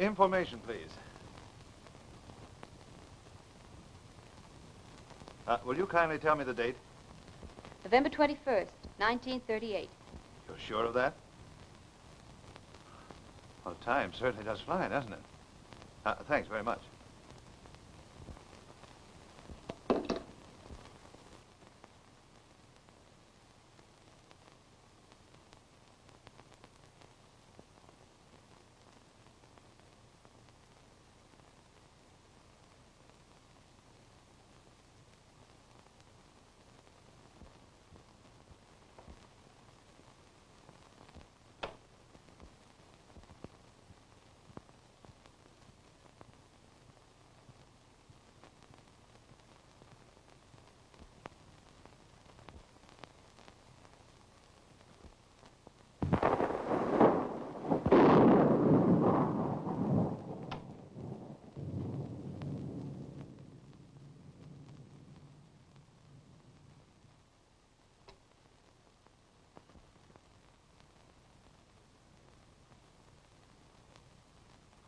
Information, please. Will you kindly tell me the date? November 21st, 1938. You're sure of that? Well, time certainly does fly, doesn't it? Thanks very much.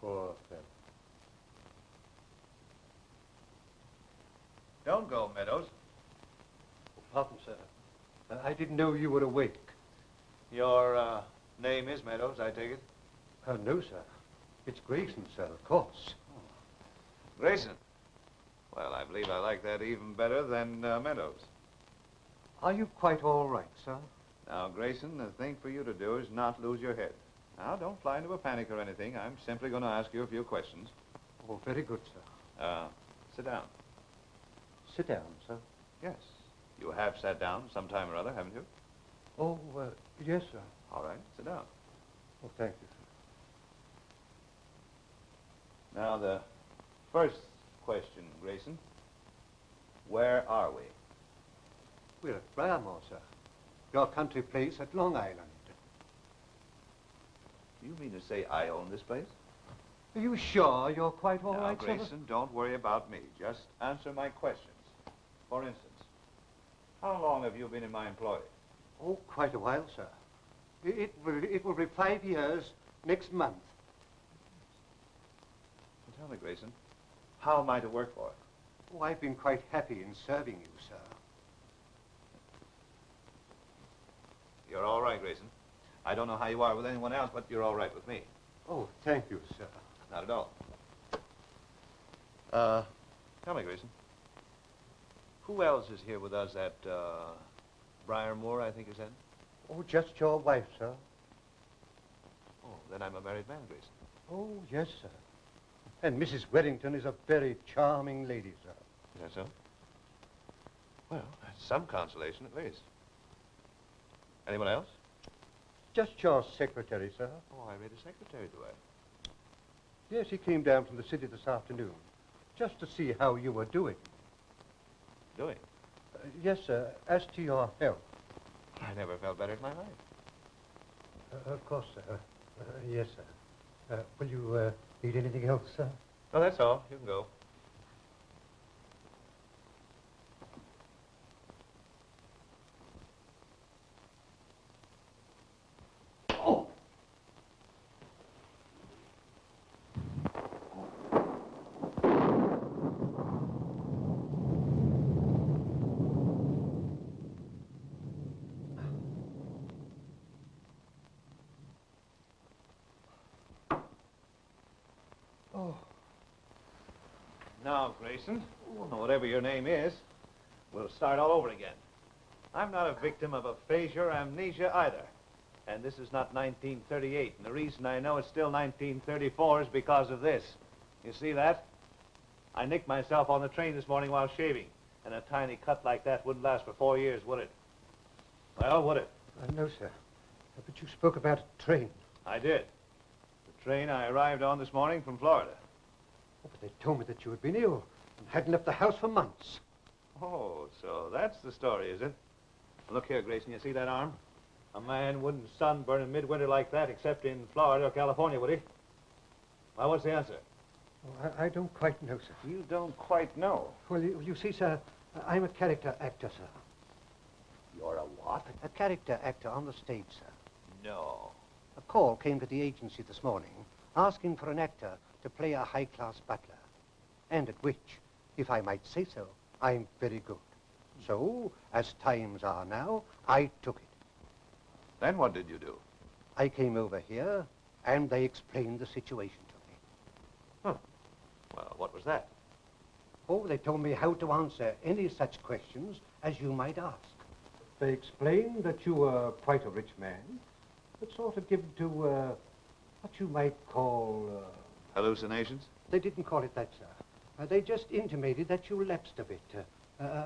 Poor fellow. Don't go, Meadows. Pardon, sir. I didn't know you were awake. Your name is Meadows, I take it? No, sir. It's Greyson, sir, of course. Greyson. Well, I believe I like that even better than Meadows. Are you quite all right, sir? Now, Greyson, the thing for you to do is not lose your head. Now, don't fly into a panic or anything. I'm simply going to ask you a few questions. Oh, very good, sir. Sit down. Sit down, sir. Yes. You have sat down sometime or other, haven't you? Oh, yes, sir. All right, sit down. Oh, thank you, sir. Now, the first question, Greyson. Where are we? We're at Briarmore, sir. Your country place at Long Island. Do you mean to say I own this place? Are you sure you're quite all now, right, sir? Greyson, don't worry about me. Just answer my questions. For instance, how long have you been in my employ? Oh, quite a while, sir. It will be 5 years next month. Well, tell me, Greyson, how am I to work for? Oh, I've been quite happy in serving you, sir. You're all right, Greyson. I don't know how you are with anyone else, but you're all right with me. Oh, thank you, sir. Not at all. Tell me, Greyson, who else is here with us at Briarmore, I think you said? Oh, just your wife, sir. Oh, then I'm a married man, Greyson. Oh, yes, sir. And Mrs. Werrenden is a very charming lady, sir. Is that so? Well, that's some consolation at least. Anyone else? Just your secretary, sir. Oh, I made a secretary, do I? Yes, he came down from the city this afternoon, just to see how you were doing. Doing? Yes, sir, as to your health. I never felt better in my life. Of course, sir. Yes, sir. Will you need anything else, sir? No, that's all. You can go. Now, Greyson, whatever your name is, we'll start all over again. I'm not a victim of aphasia or amnesia either. And this is not 1938. And the reason I know it's still 1934 is because of this. You see that? I nicked myself on the train this morning while shaving. And a tiny cut like that wouldn't last for 4 years, would it? Well, would it? No, sir. But you spoke about a train. I did. The train I arrived on this morning from Florida. Oh, but they told me that you had been ill and hadn't left the house for months. Oh, so that's the story, is it? Look here, Greyson, you see that arm? A man wouldn't sunburn in midwinter like that except in Florida or California, would he? Well, what's the answer? Oh, I don't quite know, sir. You don't quite know. Well, you see, sir, I'm a character actor, sir. You're a what? A character actor on the stage, sir. No. A call came to the agency this morning asking for an actor to play a high-class butler, and at which, if I might say so, I'm very good. So, as times are now, I took it. Then what did you do? I came over here, and they explained the situation to me. Huh. Well, what was that? Oh, they told me how to answer any such questions as you might ask. They explained that you were quite a rich man, but sort of given to, what you might call, Hallucinations? They didn't call it that, sir. They just intimated that you lapsed a bit,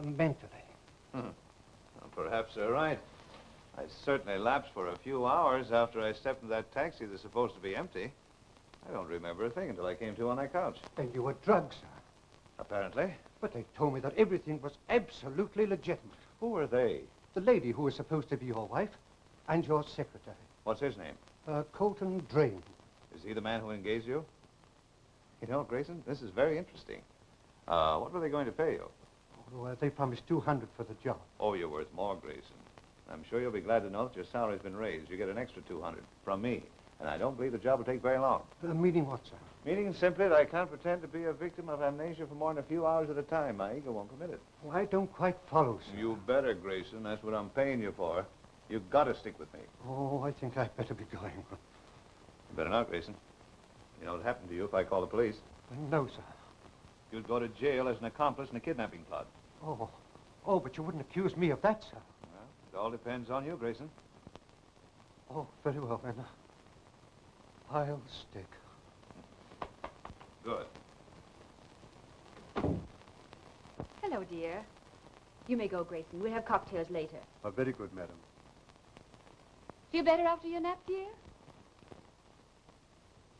mentally. Well, perhaps they're right. I certainly lapsed for a few hours after I stepped in that taxi that's supposed to be empty. I don't remember a thing until I came to on that couch. And you were drugged, sir. Apparently. But they told me that everything was absolutely legitimate. Who are they? The lady who was supposed to be your wife and your secretary. What's his name? Colton Drain. Is he the man who engaged you? You know, Greyson, this is very interesting. What were they going to pay you? Oh, they promised $200 for the job. Oh, you're worth more, Greyson. I'm sure you'll be glad to know that your salary's been raised. You get an extra $200 from me. And I don't believe the job will take very long. Meaning what, sir? Meaning simply that I can't pretend to be a victim of amnesia for more than a few hours at a time. My ego won't permit it. Oh, I don't quite follow, sir. You better, Greyson. That's what I'm paying you for. You've got to stick with me. Oh, I think I'd better be going. You better not, Greyson. You know what happened to you if I call the police. No, sir. You'd go to jail as an accomplice in a kidnapping plot. Oh, but you wouldn't accuse me of that, sir. Well, it all depends on you, Greyson. Oh, very well, then. I'll stick. Good. Hello, dear. You may go, Greyson. We'll have cocktails later. Very good, madam. Feel better after your nap, dear?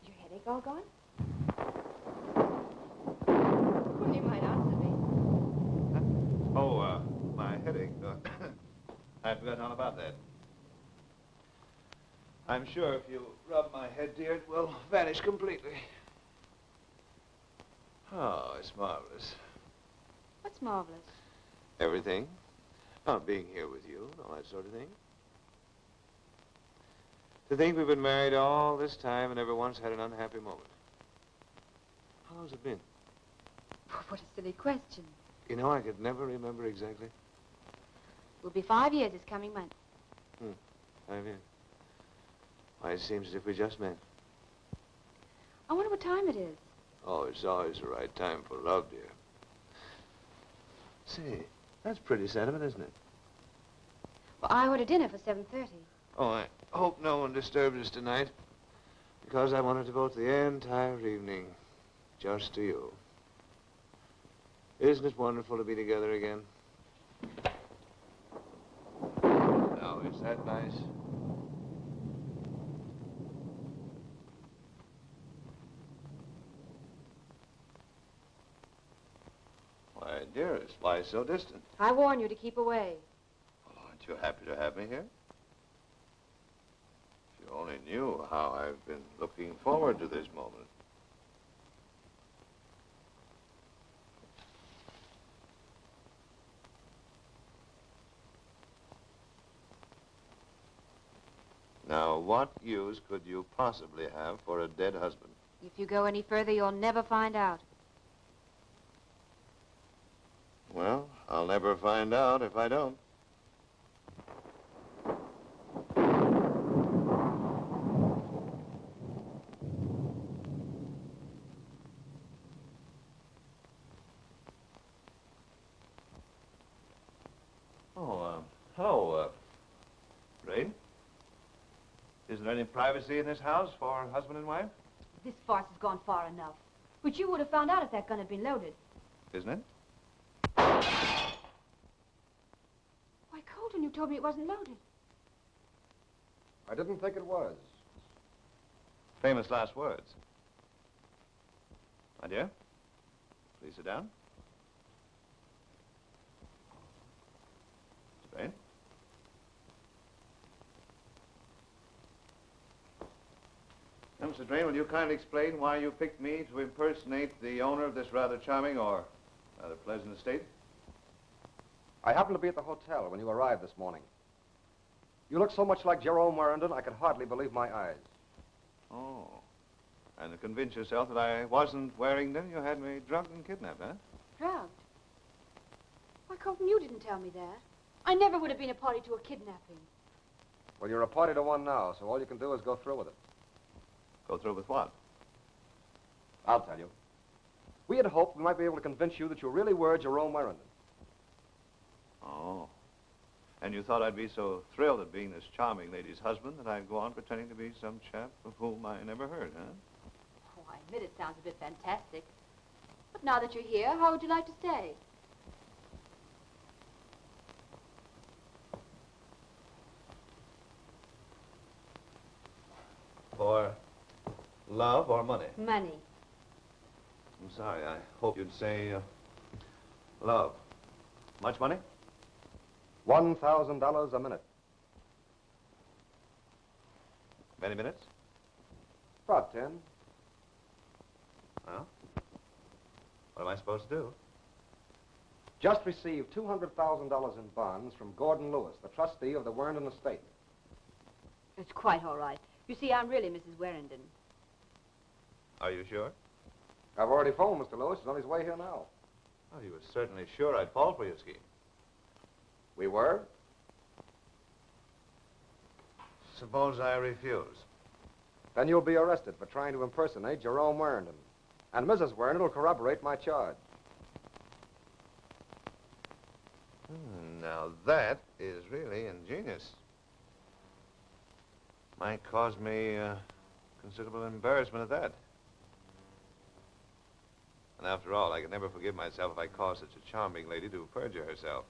Is your headache all gone? Well, you might answer me. Oh, my headache. I'd forgotten all about that. I'm sure if you rub my head, dear, it will vanish completely. Oh, it's marvelous. What's marvelous? Everything. Not being here with you and all that sort of thing. To think we've been married all this time and never once had an unhappy moment. How long's it been? Oh, what a silly question. You know, I could never remember exactly. Will be 5 years this coming month. 5 years. Why, it seems as if we just met. I wonder what time it is. Oh, it's always the right time for love, dear. Say, that's pretty sentiment, isn't it? Well, I ordered dinner for 7:30. Oh, I hope no one disturbs us tonight, because I want to devote the entire evening just to you. Isn't it wonderful to be together again? Now, is that nice? Why, dearest, why so distant? I warn you to keep away. Well, aren't you happy to have me here? If you only knew how I've been looking forward to this moment. Now, what use could you possibly have for a dead husband? If you go any further, you'll never find out. Well, I'll never find out if I don't. Oh, hello, Drain. Is there any privacy in this house for husband and wife? This farce has gone far enough. But you would have found out if that gun had been loaded. Isn't it? Why, Colton, you told me it wasn't loaded. I didn't think it was. Famous last words. My dear, please sit down. Mr. Drain. Now, Mr. Drain, will you kindly explain why you picked me to impersonate the owner of this rather charming or rather pleasant estate? I happened to be at the hotel when you arrived this morning. You look so much like Jerome Werrenden, I could hardly believe my eyes. Oh. And to convince yourself that I wasn't Werrenden, you had me drugged and kidnapped, huh? Drugged? Why, Colton, you didn't tell me that. I never would have been a party to a kidnapping. Well, you're a party to one now, so all you can do is go through with it. Go through with what? I'll tell you. We had hoped we might be able to convince you that you really were Jerome Werrenden. Oh. And you thought I'd be so thrilled at being this charming lady's husband that I'd go on pretending to be some chap of whom I never heard, huh? Oh, I admit it sounds a bit fantastic. But now that you're here, how would you like to stay? For love or money? Money. I'm sorry. I hope you'd say love. Much money? $1,000 a minute. Many minutes? About 10. Well, what am I supposed to do? Just received $200,000 in bonds from Gordon Lewis, the trustee of the Werrenden estate. It's quite all right. You see, I'm really Mrs. Werrenden. Are you sure? I've already phoned Mr. Lewis. He's on his way here now. Oh, you were certainly sure I'd fall for your scheme. We were? Suppose I refuse. Then you'll be arrested for trying to impersonate Jerome Werrenden. And Mrs. Werrenden will corroborate my charge. Now that is really ingenious. Might cause me considerable embarrassment at that. And after all, I could never forgive myself if I caused such a charming lady to perjure herself.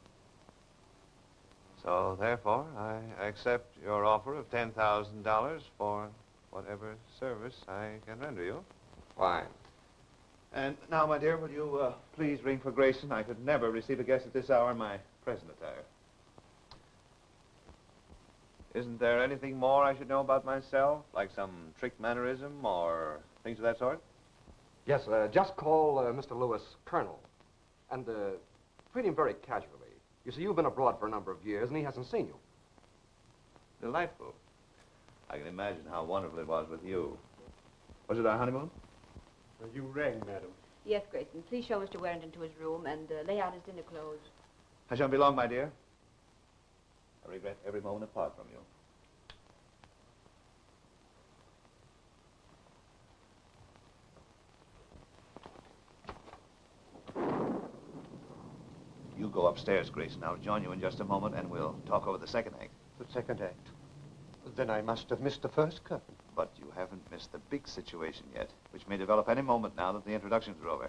So, therefore, I accept your offer of $10,000 for whatever service I can render you. Fine. And now, my dear, will you please ring for Greyson? I could never receive a guest at this hour in my present attire. Isn't there anything more I should know about myself? Like some trick mannerism or things of that sort? Yes, just call Mr. Lewis Colonel. And treat him very casually. You see, you've been abroad for a number of years, and he hasn't seen you. Delightful. I can imagine how wonderful it was with you. Was it our honeymoon? You rang, madam. Yes, Grayson. Please show Mr. Werrenden to his room and lay out his dinner clothes. I shan't be long, my dear. I regret every moment apart from you. You go upstairs, Grayson. I'll join you in just a moment, and we'll talk over the second act. The second act. Then I must have missed the first curtain. But you haven't missed the big situation yet, which may develop any moment now that the introductions are over.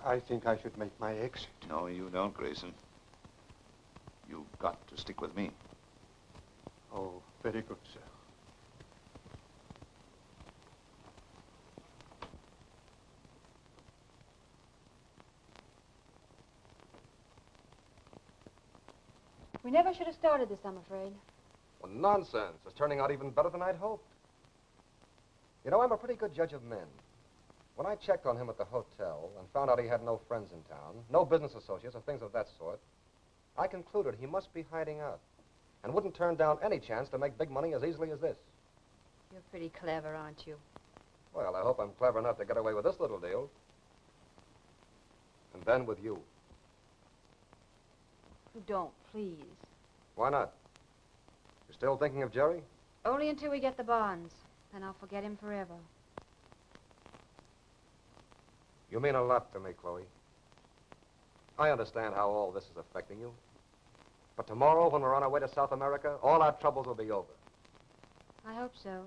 I think I should make my exit. No, you don't, Grayson. You've got to stick with me. Oh, very good, sir. We never should have started this, I'm afraid. Well, nonsense. It's turning out even better than I'd hoped. You know, I'm a pretty good judge of men. When I checked on him at the hotel and found out he had no friends in town, no business associates or things of that sort, I concluded he must be hiding out and wouldn't turn down any chance to make big money as easily as this. You're pretty clever, aren't you? Well, I hope I'm clever enough to get away with this little deal. And then with you. You don't, please. Why not? You're still thinking of Jerry? Only until we get the bonds. Then I'll forget him forever. You mean a lot to me, Chloe. I understand how all this is affecting you. But tomorrow, when we're on our way to South America, all our troubles will be over. I hope so.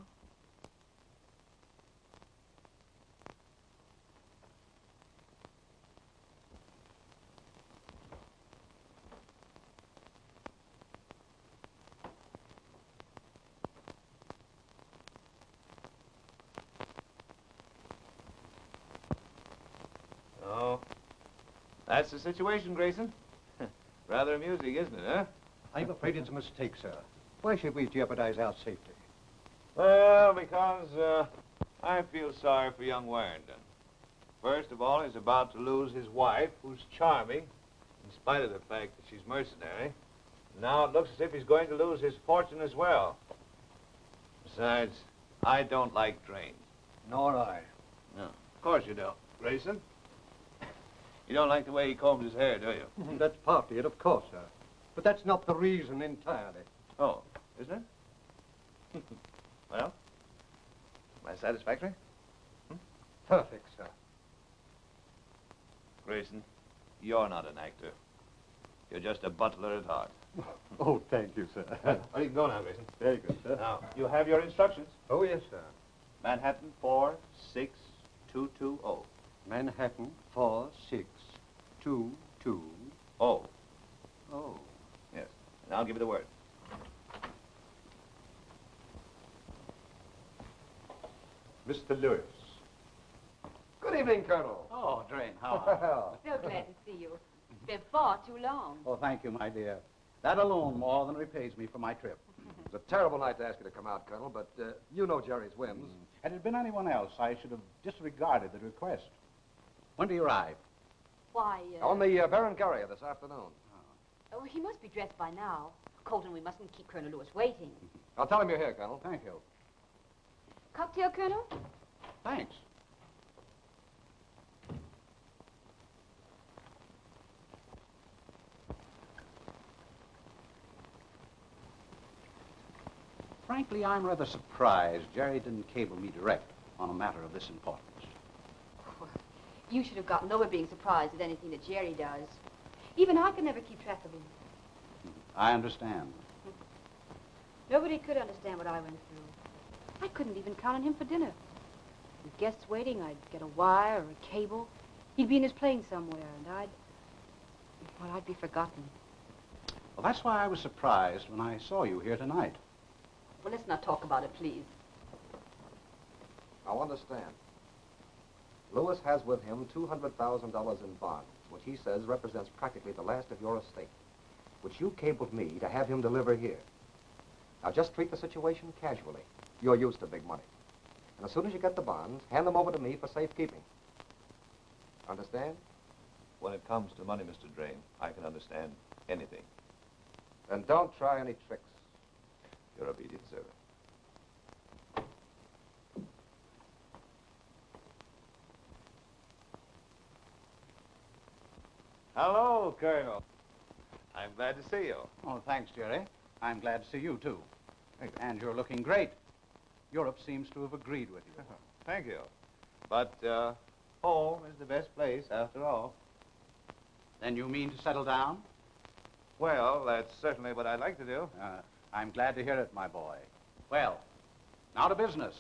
Oh, that's the situation, Grayson. Rather amusing, isn't it, huh? I'm afraid it's a mistake, sir. Why should we jeopardize our safety? Well, because I feel sorry for young Werrenden. First of all, he's about to lose his wife, who's charming, in spite of the fact that she's mercenary. Now it looks as if he's going to lose his fortune as well. Besides, I don't like Drain. Nor I. No, of course you don't. Grayson? You don't like the way he combs his hair, do you? That's partly it, of course, sir. But that's not the reason entirely. Oh, isn't it? Well, am I satisfactory? Perfect, sir. Grayson, you're not an actor. You're just a butler at heart. Oh, thank you, sir. Oh, you can go now, Grayson. Very good, sir. Now, you have your instructions. Oh, yes, sir. Manhattan 46220. Manhattan 46220. Oh, Oh. yes. And I'll give you the word. Mr. Lewis. Good evening, Colonel. Oh, Drain, how are you? So glad to see you. It's been far too long. Oh, thank you, my dear. That alone more than repays me for my trip. It's a terrible night to ask you to come out, Colonel, but you know Jerry's whims. Had it been anyone else, I should have disregarded the request. When do you arrive? Why, On the Berengaria this afternoon. Oh, he must be dressed by now. Colton, we mustn't keep Colonel Lewis waiting. I'll tell him you're here, Colonel. Thank you. Cocktail, Colonel? Thanks. Frankly, I'm rather surprised Jerry didn't cable me direct on a matter of this importance. You should have gotten over being surprised at anything that Jerry does. Even I could never keep track of him. I understand. Nobody could understand what I went through. I couldn't even count on him for dinner. With guests waiting, I'd get a wire or a cable. He'd be in his plane somewhere, and I'd be forgotten. Well, that's why I was surprised when I saw you here tonight. Well, let's not talk about it, please. Now, understand. Lewis has with him $200,000 in bonds, which he says represents practically the last of your estate, which you cabled me to have him deliver here. Now, just treat the situation casually. You're used to big money. And as soon as you get the bonds, hand them over to me for safekeeping. Understand? When it comes to money, Mr. Drain, I can understand anything. Then don't try any tricks. Your obedient servant. Hello, Colonel. I'm glad to see you. Oh, thanks, Jerry. I'm glad to see you, too. And you're looking great. Europe seems to have agreed with you. Thank you. But home is the best place, after all. Then you mean to settle down? Well, that's certainly what I'd like to do. I'm glad to hear it, my boy. Well, now to business.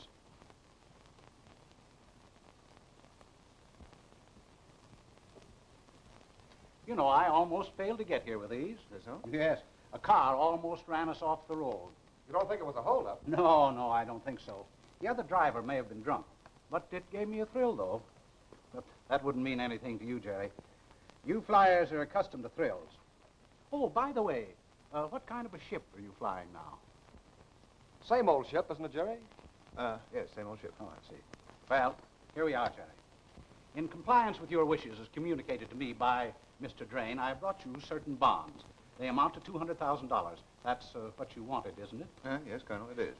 You know, I almost failed to get here with these. Is so? Yes. A car almost ran us off the road. You don't think it was a holdup? No, I don't think so. The other driver may have been drunk. But it gave me a thrill, though. But that wouldn't mean anything to you, Jerry. You flyers are accustomed to thrills. Oh, by the way, what kind of a ship are you flying now? Same old ship, isn't it, Jerry? Yes, same old ship. Oh, I see. Well, here we are, Jerry. In compliance with your wishes as communicated to me by Mr. Drain, I brought you certain bonds. They amount to $200,000. That's what you wanted, isn't it? Yes, Colonel, it is.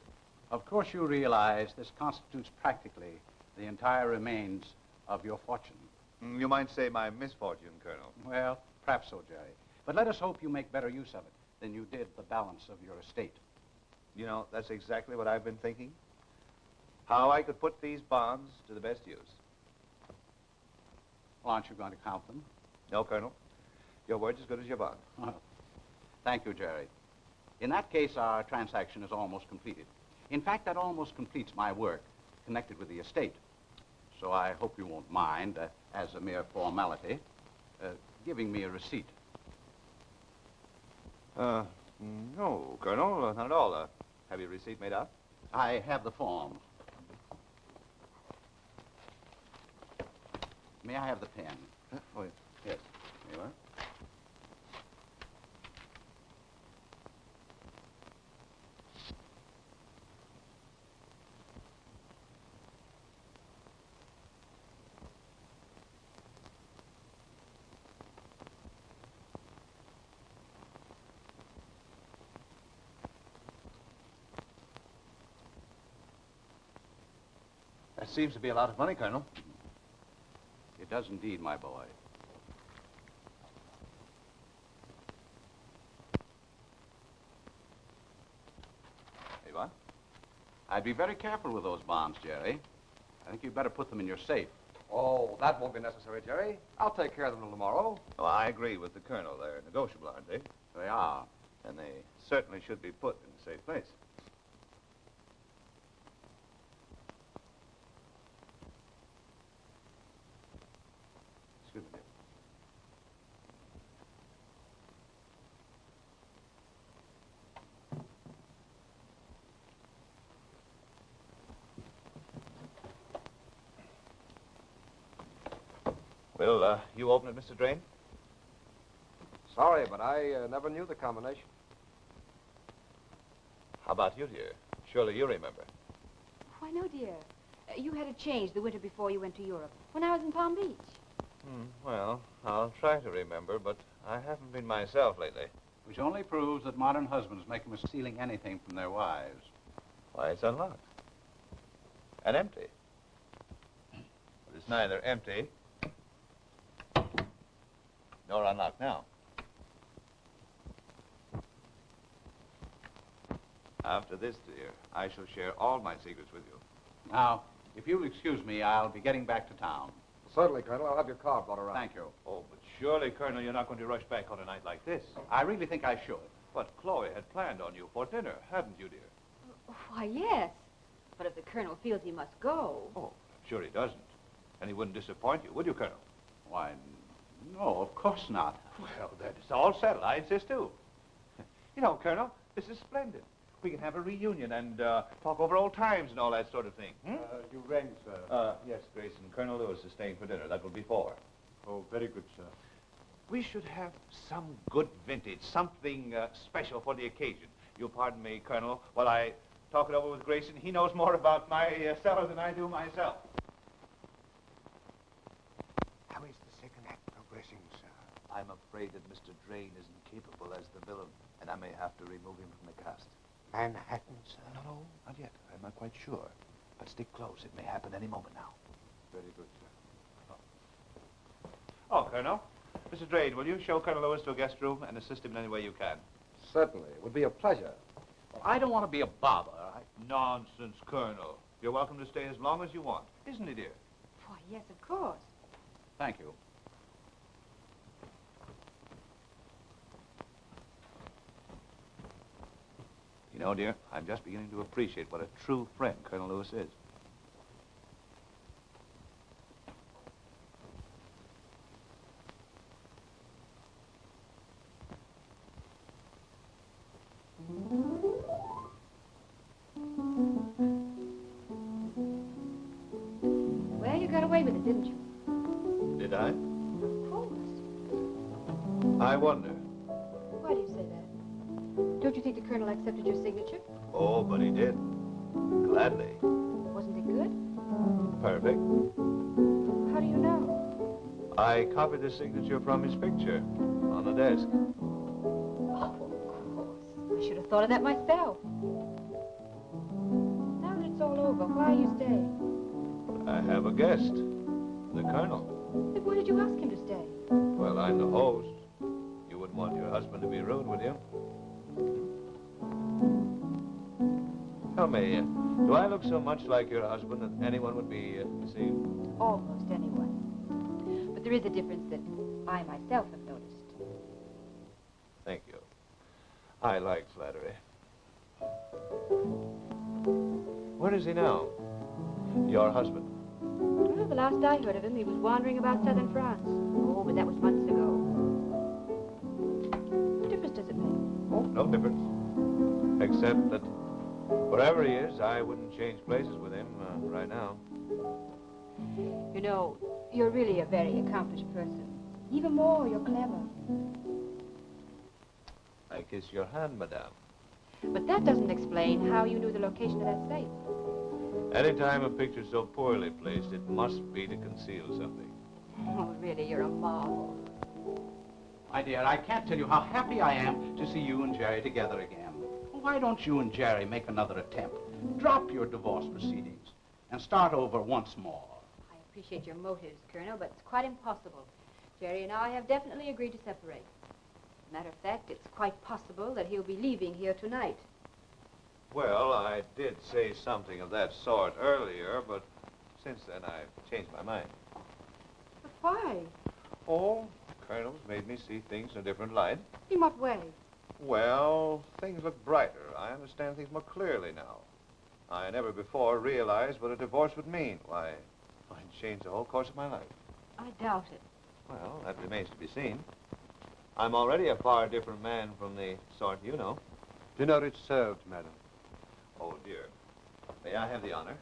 Of course you realize this constitutes practically the entire remains of your fortune. You might say my misfortune, Colonel. Well, perhaps so, Jerry. But let us hope you make better use of it than you did the balance of your estate. You know, that's exactly what I've been thinking. How I could put these bonds to the best use. Well, aren't you going to count them? No, Colonel. Your word's as good as your bond. Well, thank you, Jerry. In that case, our transaction is almost completed. In fact, that almost completes my work connected with the estate. So I hope you won't mind, as a mere formality, giving me a receipt. No, Colonel, not at all. Have your receipt made out? I have the form. May I have the pen? Oh, yes. Yes. Here you are. That seems to be a lot of money, Colonel. It does indeed, my boy. Hey, what? I'd be very careful with those bonds, Jerry. I think you'd better put them in your safe. Oh, that won't be necessary, Jerry. I'll take care of them till tomorrow. Oh, I agree with the Colonel. They're negotiable, aren't they? They are. And they certainly should be put in a safe place. Excuse me. Will you open it, Mr. Drain? Sorry, but I never knew the combination. How about you, dear? Surely you remember. Why, no, dear. You had a change the winter before you went to Europe, when I was in Palm Beach. Well, I'll try to remember, but I haven't been myself lately. Which only proves that modern husbands make a mistake stealing anything from their wives. Why, it's unlocked. And empty. But it's neither empty nor unlocked now. After this, dear, I shall share all my secrets with you. Now, if you'll excuse me, I'll be getting back to town. Certainly, Colonel. I'll have your car brought around. Thank you. Oh, but surely, Colonel, you're not going to rush back on a night like this. I really think I should. But Chloe had planned on you for dinner, hadn't you, dear? Why, yes. But if the Colonel feels he must go... Oh, I'm sure he doesn't. And he wouldn't disappoint you, would you, Colonel? Why, no, of course not. Well, then it's all settled. I insist, too. You know, Colonel, this is splendid. We can have a reunion and talk over old times and all that sort of thing. You rang, sir. Yes, Greyson. Colonel Lewis is staying for dinner. That will be 4. Oh, very good, sir. We should have some good vintage, something special for the occasion. You'll pardon me, Colonel, while I talk it over with Greyson. He knows more about my cellar than I do myself. How is the second act progressing, sir? I'm afraid that Mr. Drain isn't capable as the villain, and I may have to remove him from the cast. Manhattan, sir? No, not yet. I'm not quite sure. But stick close. It may happen any moment now. Very good, sir. Oh, Colonel. Mr. Drain, will you show Colonel Lewis to a guest room and assist him in any way you can? Certainly. It would be a pleasure. I don't want to be a bother. Nonsense, Colonel. You're welcome to stay as long as you want. Isn't it, dear? Why, yes, of course. Thank you. You know, dear, I'm just beginning to appreciate what a true friend Colonel Lewis is. Well, you got away with it, didn't you? Did I? Of course. I wonder. Why do you say that? Don't you think the Colonel accepted your signature? Oh, but he did. Gladly. Wasn't it good? Perfect. How do you know? I copied the signature from his picture on the desk. Oh, of course. I should have thought of that myself. Now that it's all over, why are you staying? I have a guest. The Colonel. Then why did you ask him to stay? Well, I'm the host. You wouldn't want your husband to be rude, would you? Tell me, do I look so much like your husband that anyone would be deceived? Almost anyone. But there is a difference that I myself have noticed. Thank you. I like flattery. Where is he now? Your husband? Well, the last I heard of him, he was wandering about southern France. Oh, but that was months ago. What difference does it make? Oh, no difference. Except that wherever he is, I wouldn't change places with him right now. You know, you're really a very accomplished person. Even more, you're clever. I kiss your hand, madame. But that doesn't explain how you knew the location of that safe. Anytime a picture's so poorly placed, it must be to conceal something. Oh, really, you're a marvel. My dear, I can't tell you how happy I am to see you and Jerry together again. Why don't you and Jerry make another attempt? Drop your divorce proceedings and start over once more. I appreciate your motives, Colonel, but it's quite impossible. Jerry and I have definitely agreed to separate. Matter of fact, it's quite possible that he'll be leaving here tonight. Well, I did say something of that sort earlier, but since then I've changed my mind. But why? Oh, Colonel's made me see things in a different light. In what way? Well, things look brighter. I understand things more clearly now. I never before realized what a divorce would mean. Why, I'd change the whole course of my life. I doubt it. Well, that remains to be seen. I'm already a far different man from the sort you know. Dinner is served, madam. Oh, dear. May I have the honor?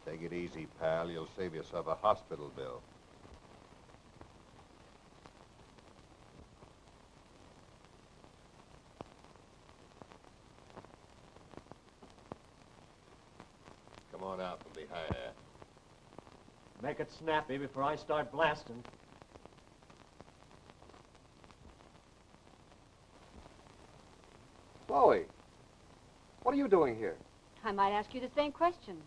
Take it easy, pal. You'll save yourself a hospital bill. Come on out from behind there. Make it snappy before I start blasting. Chloe, what are you doing here? I might ask you the same question,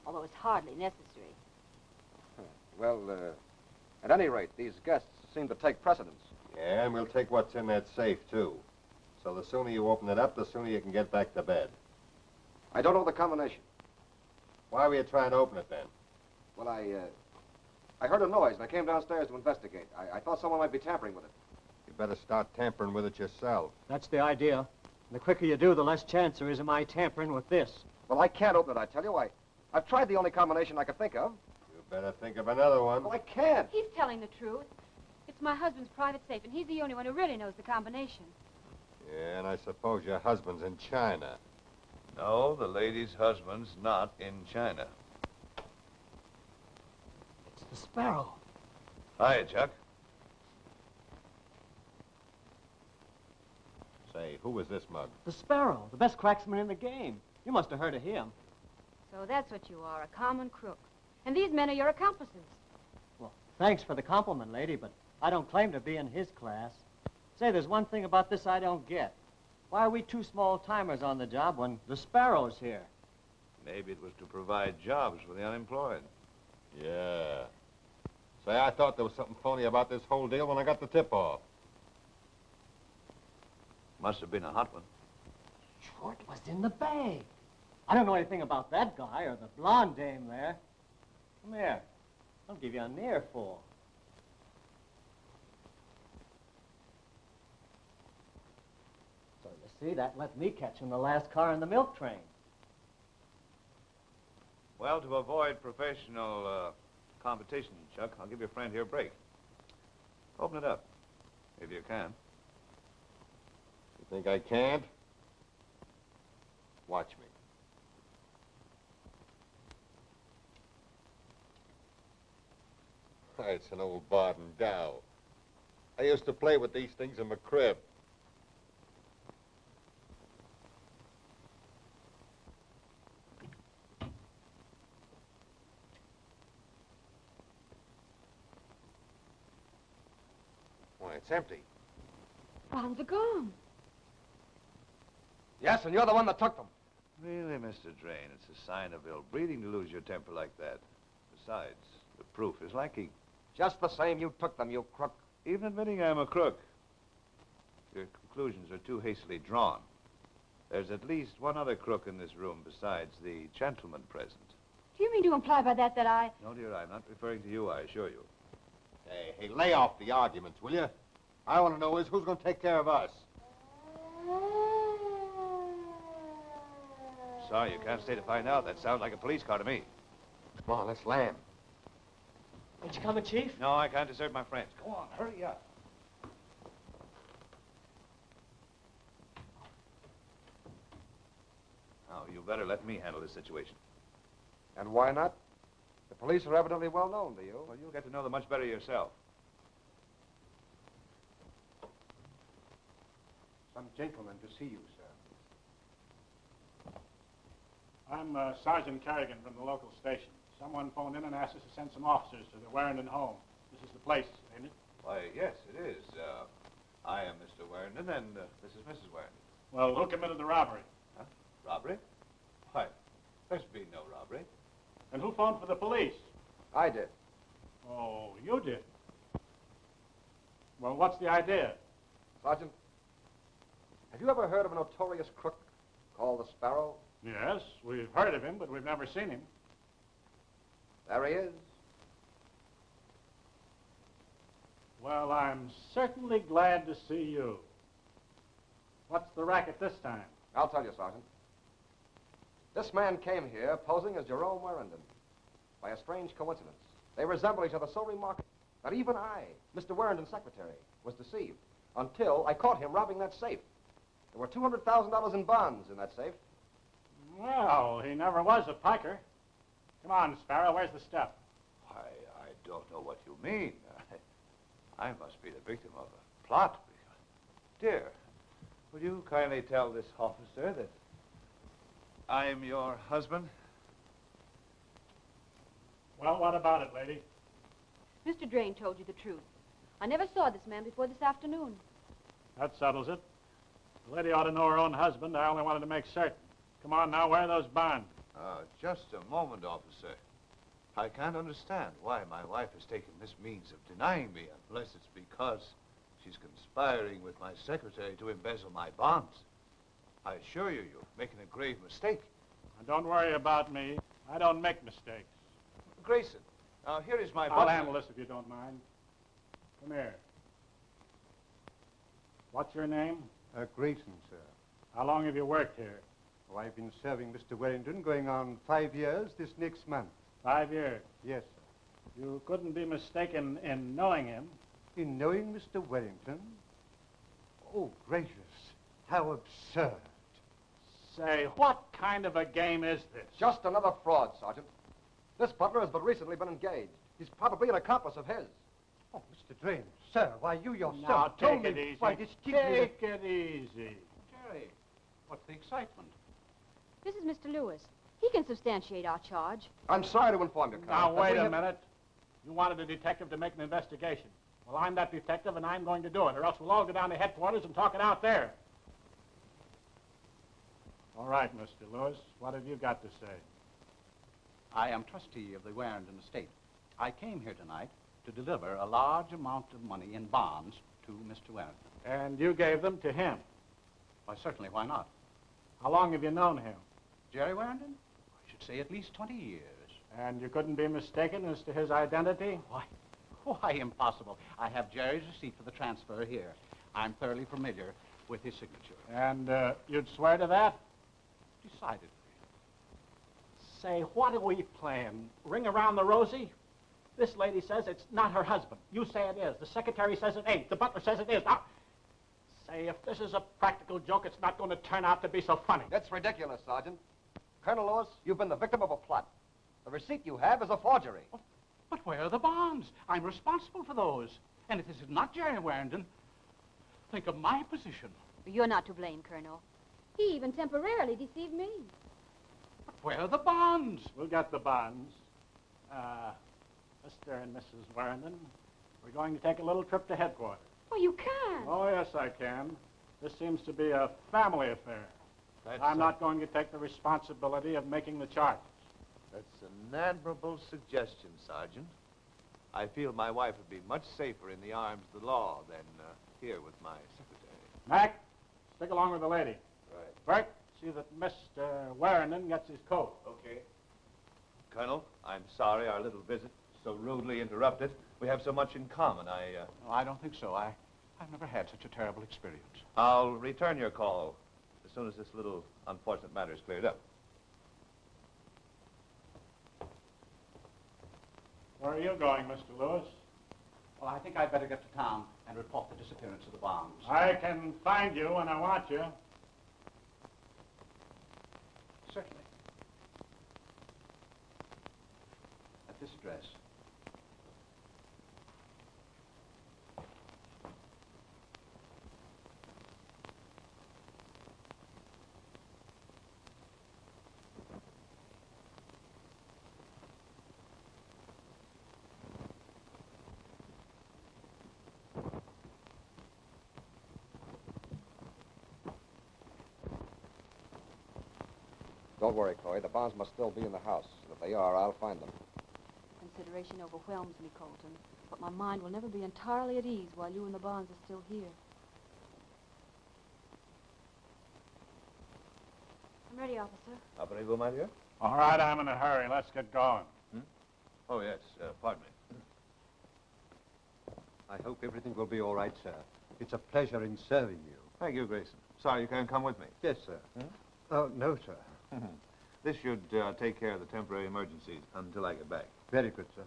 although it's hardly necessary. Well, at any rate, these guests seem to take precedence. Yeah, and we'll take what's in that safe, too. So the sooner you open it up, the sooner you can get back to bed. I don't know the combination. Why were you trying to open it, then? Well, I heard a noise, and I came downstairs to investigate. I thought someone might be tampering with it. You better start tampering with it yourself. That's the idea. And the quicker you do, the less chance there is of my tampering with this. Well, I can't open it, I tell you. I've tried the only combination I could think of. You better think of another one. Well, I can't. He's telling the truth. It's my husband's private safe, and he's the only one who really knows the combination. Yeah, and I suppose your husband's in China. No, the lady's husband's not in China. It's the Sparrow. Hiya, Chuck. Say, who was this mug? The Sparrow, the best cracksman in the game. You must have heard of him. So that's what you are, a common crook. And these men are your accomplices. Well, thanks for the compliment, lady, but I don't claim to be in his class. Say, there's one thing about this I don't get. Why are we two small-timers on the job when the Sparrow's here? Maybe it was to provide jobs for the unemployed. Yeah. Say, I thought there was something phony about this whole deal when I got the tip-off. Must have been a hot one. Sure, it was in the bag. I don't know anything about that guy or the blonde dame there. Come here. I'll give you an earful. So the See, that let me catch him the last car in the milk train. Well, to avoid professional competition, Chuck, I'll give your friend here a break. Open it up, if you can. You think I can't? Watch me. It's an old Barton Dow. I used to play with these things in my crib. Why, it's empty. Bonds are gone. Yes, and you're the one that took them. Really, Mr. Drain, it's a sign of ill breeding to lose your temper like that. Besides, the proof is lacking. Just the same, you took them, you crook. Even admitting I'm a crook, your conclusions are too hastily drawn. There's at least one other crook in this room besides the gentleman present. Do you mean to imply by that I... No, dear, I'm not referring to you, I assure you. Hey, lay off the arguments, will you? I want to know is who's going to take care of us? Sorry, you can't stay to find out. That sounds like a police car to me. Come on, let's land. Ain't you coming, Chief? No, I can't desert my friends. Go on, hurry up. Now, you better let me handle this situation. And why not? The police are evidently well known to you. Well, you'll get to know them much better yourself. Some gentleman to see you, sir. I'm Sergeant Kerrigan from the local station. Someone phoned in and asked us to send some officers to the Werrenden home. This is the place, ain't it? Why, yes, it is. I am Mr. Werrenden, and this is Mrs. Werrenden. Well, who committed the robbery? Huh? Robbery? Why, there's been no robbery. And who phoned for the police? I did. Oh, you did. Well, what's the idea? Sergeant, have you ever heard of a notorious crook called the Sparrow? Yes, we've heard of him, but we've never seen him. There he is. Well, I'm certainly glad to see you. What's the racket this time? I'll tell you, Sergeant. This man came here posing as Jerome Werrenden. By a strange coincidence, they resemble each other so remarkably that even I, Mr. Werrenden's secretary, was deceived until I caught him robbing that safe. There were $200,000 in bonds in that safe. Well, he never was a piker. Come on, Sparrow, where's the stuff? I don't know what you mean. I must be the victim of a plot. Dear, will you kindly tell this officer that I'm your husband? Well, what about it, lady? Mr. Drain told you the truth. I never saw this man before this afternoon. That settles it. The lady ought to know her own husband. I only wanted to make certain. Come on now, where are those bonds? Just a moment, officer. I can't understand why my wife has taken this means of denying me, unless it's because she's conspiring with my secretary to embezzle my bonds. I assure you, you're making a grave mistake. Now, don't worry about me. I don't make mistakes. Greyson, here is my I'll butler. handle this if you don't mind. Come here. What's your name? Greyson, sir. How long have you worked here? Oh, I've been serving Mr. Werrenden going on 5 years this next month. 5 years. Yes, sir. You couldn't be mistaken in knowing him. In knowing Mr. Werrenden? Oh, gracious, how absurd. Say, what kind of a game is this? Just another fraud, Sergeant. This butler has but recently been engaged. He's probably an accomplice of his. Oh, Mr. Drain, sir, why you yourself Now, told take me it easy. why this Take it easy. Jerry, what's the excitement? This is Mr. Lewis. He can substantiate our charge. I'm sorry to inform you, Now, Colonel, that wait we a have- minute. You wanted a detective to make an investigation. Well, I'm that detective, and I'm going to do it, or else we'll all go down to headquarters and talk it out there. All right, Mr. Lewis, what have you got to say? I am trustee of the Werrenden estate. I came here tonight to deliver a large amount of money in bonds to Mr. Werrenden. And you gave them to him. Why, certainly, why not? How long have you known him? Jerry Werrenden? I should say at least 20 years. And you couldn't be mistaken as to his identity? Why, impossible. I have Jerry's receipt for the transfer here. I'm thoroughly familiar with his signature. And you'd swear to that? Decidedly. Say, what are we playing? Ring around the rosy? This lady says it's not her husband. You say it is. The secretary says it ain't. The butler says it is. Now, say, if this is a practical joke, it's not going to turn out to be so funny. It's ridiculous, Sergeant. Colonel Lewis, you've been the victim of a plot. The receipt you have is a forgery. Oh, but where are the bonds? I'm responsible for those. And if this is not Jerry Werrenden, think of my position. You're not to blame, Colonel. He even temporarily deceived me. But where are the bonds? We'll get the bonds. Mr. and Mrs. Werrenden, we're going to take a little trip to headquarters. Oh, you can't. Oh, yes, I can. This seems to be a family affair. I'm not going to take the responsibility of making the charges. That's an admirable suggestion, Sergeant. I feel my wife would be much safer in the arms of the law than here with my secretary. Mac, stick along with the lady. Right. Bert, see that Mr. Werrenden gets his coat. Okay. Colonel, I'm sorry our little visit so rudely interrupted. We have so much in common. No, I don't think so. I've never had such a terrible experience. I'll return your call as soon as this little unfortunate matter is cleared up. Where are you going, Mr. Lewis? Well, I think I'd better get to town and report the disappearance of the bonds. I can find you when I want you. Certainly. At this address. Don't worry, Chloe. The bonds must still be in the house. And if they are, I'll find them. Consideration overwhelms me, Colton. But my mind will never be entirely at ease while you and the bonds are still here. I'm ready, officer. Après-vous, my dear? All right, I'm in a hurry. Let's get going. Oh, yes. Pardon me. I hope everything will be all right, sir. It's a pleasure in serving you. Thank you, Greyson. Sorry you can't come with me. Yes, sir. Oh, no, sir. This should take care of the temporary emergencies until I get back. Very good, sir.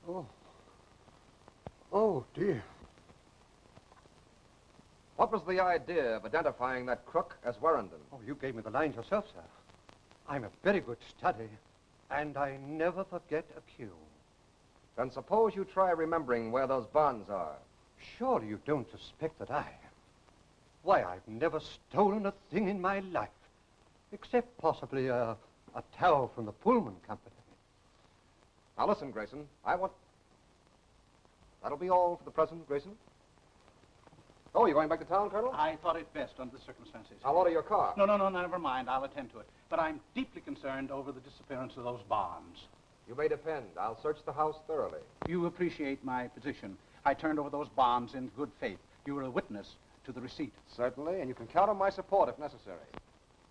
Oh. Oh, dear. What was the idea of identifying that crook as Werrenden? Oh, you gave me the lines yourself, sir. I'm a very good study, and I never forget a cue. Then suppose you try remembering where those bonds are. Surely you don't suspect that I... Why, I've never stolen a thing in my life, except possibly a towel from the Pullman Company. Now listen, Greyson, I want... That'll be all for the present, Greyson. Oh, you going back to town, Colonel? I thought it best under the circumstances. I'll order your car. No, never mind. I'll attend to it. But I'm deeply concerned over the disappearance of those bonds. You may depend. I'll search the house thoroughly. You appreciate my position. I turned over those bonds in good faith. You were a witness to the receipt. Certainly, and you can count on my support if necessary.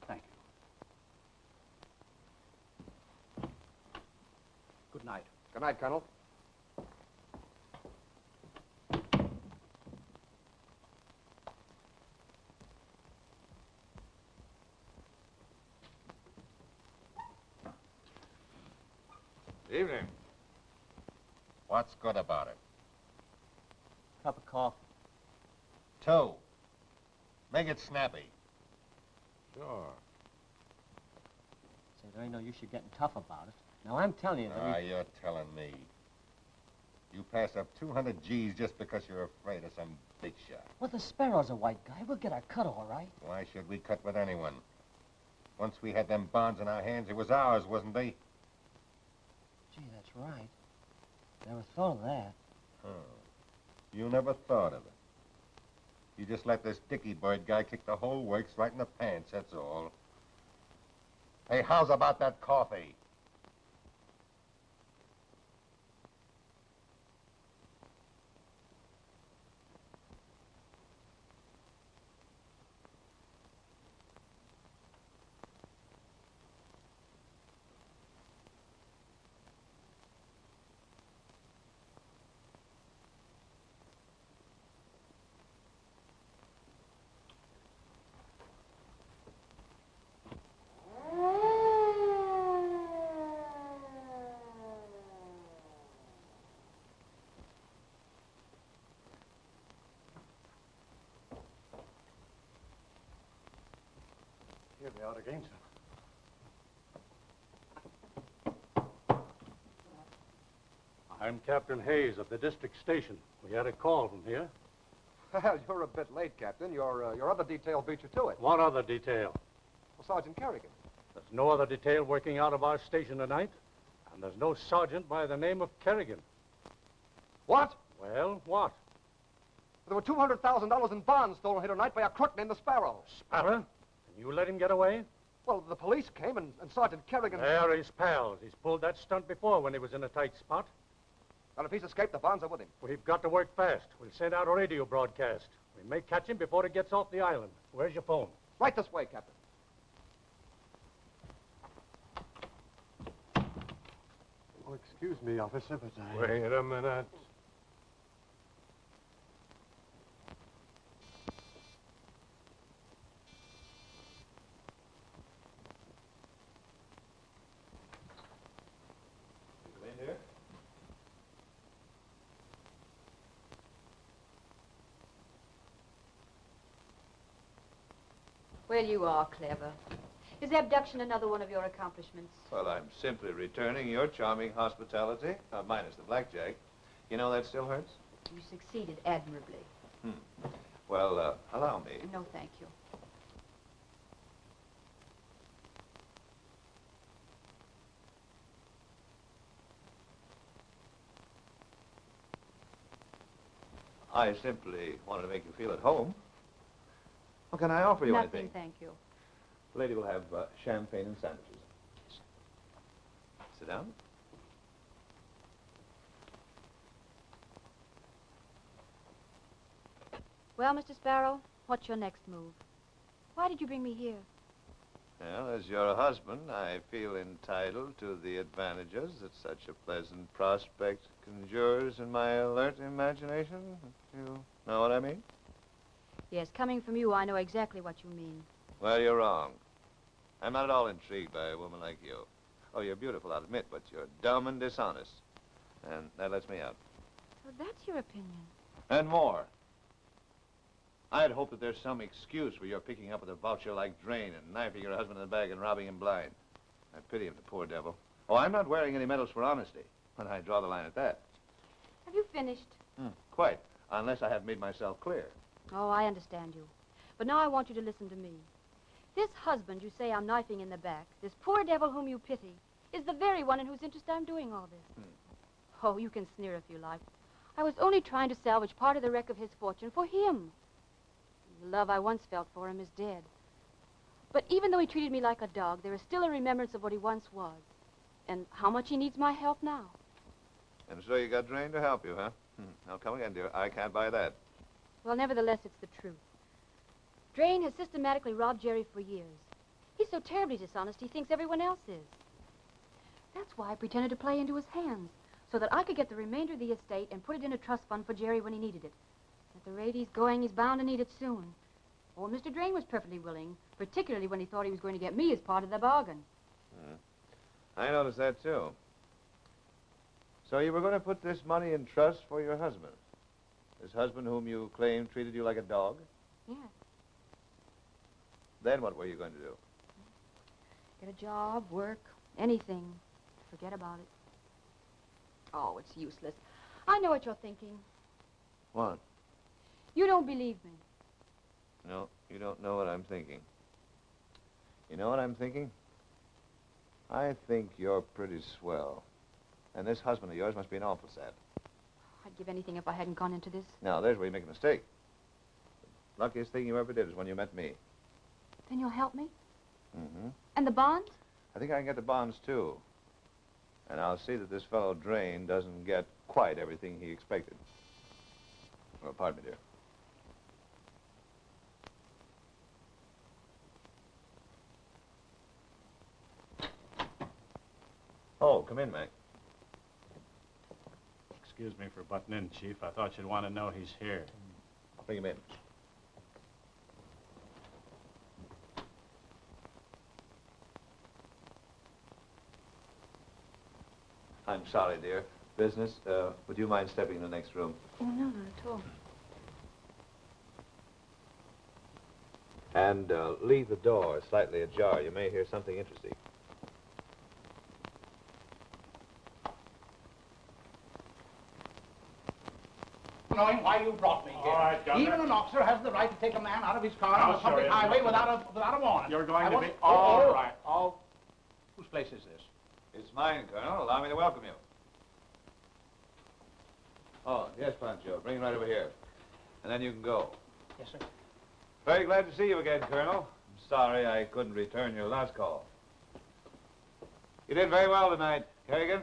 Thank you. Good night. Good night, Colonel. Evening. What's good about it? Cup of coffee. 2. Make it snappy. Sure. Say, there ain't no use you getting tough about it. Now, I'm telling you that Ah, you're telling me. You pass up 200 G's just because you're afraid of some big shot. Well, the Sparrow's a white guy. We'll get our cut, all right. Why should we cut with anyone? Once we had them bonds in our hands, it was ours, wasn't they? Gee, that's right. Never thought of that. Huh. You never thought of it. You just let this Dicky Bird guy kick the whole works right in the pants, that's all. Hey, how's about that coffee? Here they are again, sir. I'm Captain Hayes of the district station. We had a call from here. Well, you're a bit late, Captain. Your other detail beat you to it. What other detail? Well, Sergeant Kerrigan. There's no other detail working out of our station tonight, and there's no sergeant by the name of Kerrigan. What? Well, what? There were $200,000 in bonds stolen here tonight by a crook named the Sparrow. Sparrow? And you let him get away? Well, the police came and Sergeant Kerrigan... They're his pals. He's pulled that stunt before when he was in a tight spot. And if he's escaped, the bonds are with him. We've got to work fast. We'll send out a radio broadcast. We may catch him before he gets off the island. Where's your phone? Right this way, Captain. Oh, excuse me, officer, but I... Wait a minute. Come in here. Well, you are clever. Is abduction another one of your accomplishments? Well, I'm simply returning your charming hospitality, minus the blackjack. You know that still hurts? You succeeded admirably. Well, allow me. No, thank you. I simply wanted to make you feel at home. Well, can I offer you Nothing, anything? thank you. The lady will have champagne and sandwiches. Sit down. Well, Mr. Sparrow, what's your next move? Why did you bring me here? Well, as your husband, I feel entitled to the advantages that such a pleasant prospect conjures in my alert imagination. You know what I mean? Yes, coming from you, I know exactly what you mean. Well, you're wrong. I'm not at all intrigued by a woman like you. Oh, you're beautiful, I'll admit, but you're dumb and dishonest. And that lets me out. So that's your opinion. And more. I'd hope that there's some excuse for your picking up with a voucher like Drain and knifing your husband in the back and robbing him blind. I pity him, the poor devil. Oh, I'm not wearing any medals for honesty, but I draw the line at that. Have you finished? Quite, unless I have made myself clear. Oh, I understand you. But now I want you to listen to me. This husband you say I'm knifing in the back, this poor devil whom you pity, is the very one in whose interest I'm doing all this. Oh, you can sneer if you like. I was only trying to salvage part of the wreck of his fortune for him. The love I once felt for him is dead. But even though he treated me like a dog, there is still a remembrance of what he once was. And how much he needs my help now. And so you got Drain to help you, huh? Now come again, dear. I can't buy that. Well, nevertheless, it's the truth. Drain has systematically robbed Jerry for years. He's so terribly dishonest, he thinks everyone else is. That's why I pretended to play into his hands, so that I could get the remainder of the estate and put it in a trust fund for Jerry when he needed it. At the rate he's going, he's bound to need it soon. Oh, Mr. Drain was perfectly willing, particularly when he thought he was going to get me as part of the bargain. I noticed that, too. So you were going to put this money in trust for your husband? This husband whom you claim treated you like a dog? Yes. Then what were you going to do? Get a job, work, anything. Forget about it. Oh, it's useless. I know what you're thinking. What? You don't believe me. No, you don't know what I'm thinking. You know what I'm thinking? I think you're pretty swell. And this husband of yours must be an awful sap. I'd give anything if I hadn't gone into this. Now, there's where you make a mistake. The luckiest thing you ever did is when you met me. Then you'll help me? Mm-hmm. And the bonds? I think I can get the bonds, too. And I'll see that this fellow Drain doesn't get quite everything he expected. Oh, pardon me, dear. Oh, come in, Mac. Excuse me for butting in, Chief. I thought you'd want to know he's here. I'll bring him in. I'm sorry, dear. Business, would you mind stepping in the next room? Oh, no, not at all. And leave the door slightly ajar. You may hear something interesting. Knowing why you brought me here. All right, Governor. Even an officer has the right to take a man out of his car on a public sure, highway yes. without a warrant. You're going I to wasn't- be all right. Oh, whose place is this? It's mine, Colonel. Allow me to welcome you. Oh, yes, Pancho. Bring it right over here. And then you can go. Yes, sir. Very glad to see you again, Colonel. I'm sorry I couldn't return your last call. You did very well tonight, Kerrigan.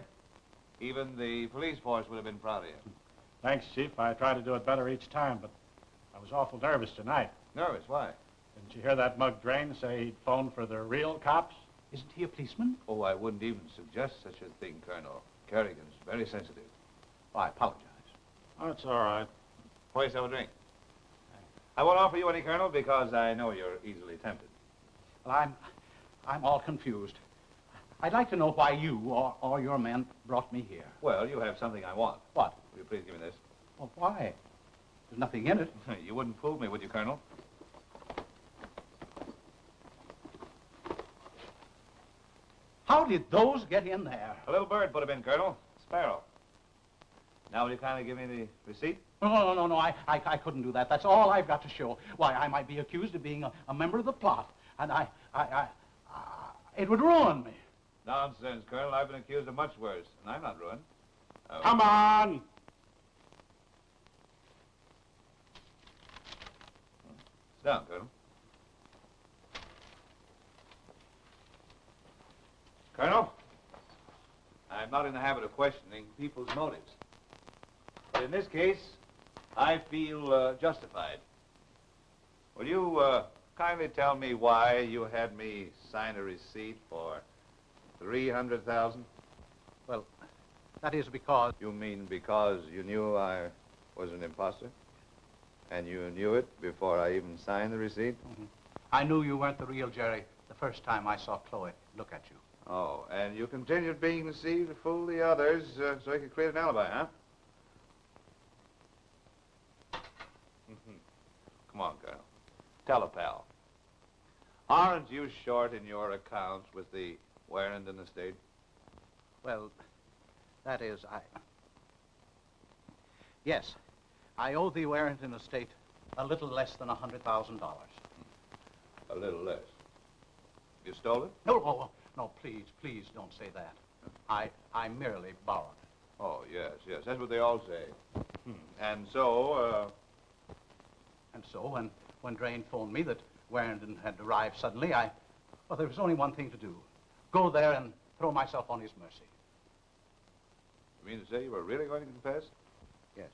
Even the police force would have been proud of you. Thanks, Chief. I try to do it better each time, but I was awful nervous tonight. Nervous? Why? Didn't you hear that mug Drain say he'd phoned for the real cops? Isn't he a policeman? Oh, I wouldn't even suggest such a thing, Colonel. Kerrigan's very sensitive. Oh, I apologize. That's all right. Pour yourself a drink. I won't offer you any, Colonel, because I know you're easily tempted. Well, I'm all confused. I'd like to know why you or your men brought me here. Well, you have something I want. What? Will you please give me this? Well, why? There's nothing in it. You wouldn't fool me, would you, Colonel? How did those get in there? A little bird put him in, Colonel. Sparrow. Now, will you kindly give me the receipt? No, I couldn't do that. That's all I've got to show. Why, I might be accused of being a member of the plot, and it would ruin me. Nonsense, Colonel. I've been accused of much worse, and I'm not ruined. Oh. Come on! Sit down, Colonel. Colonel, I'm not in the habit of questioning people's motives. But in this case, I feel justified. Will you kindly tell me why you had me sign a receipt for $300,000? Well, that is because... You mean because you knew I was an imposter? And you knew it before I even signed the receipt? Mhm. I knew you weren't the real Jerry the first time I saw Chloe look at you. Oh, and you continued being deceived to fool the others so you could create an alibi, huh? Come on, Colonel. Tell a pal. Aren't you short in your accounts with the Werrenden estate? Well, that is, Yes, I owe the Werrenden estate a little less than $100,000. A little less. You stole it? No, please don't say that. I merely borrowed it. Oh, yes. That's what they all say. And so, And so, when Drain phoned me that Werrenden had arrived suddenly, well, there was only one thing to do. Go there and throw myself on his mercy. You mean to say you were really going to confess? Yes.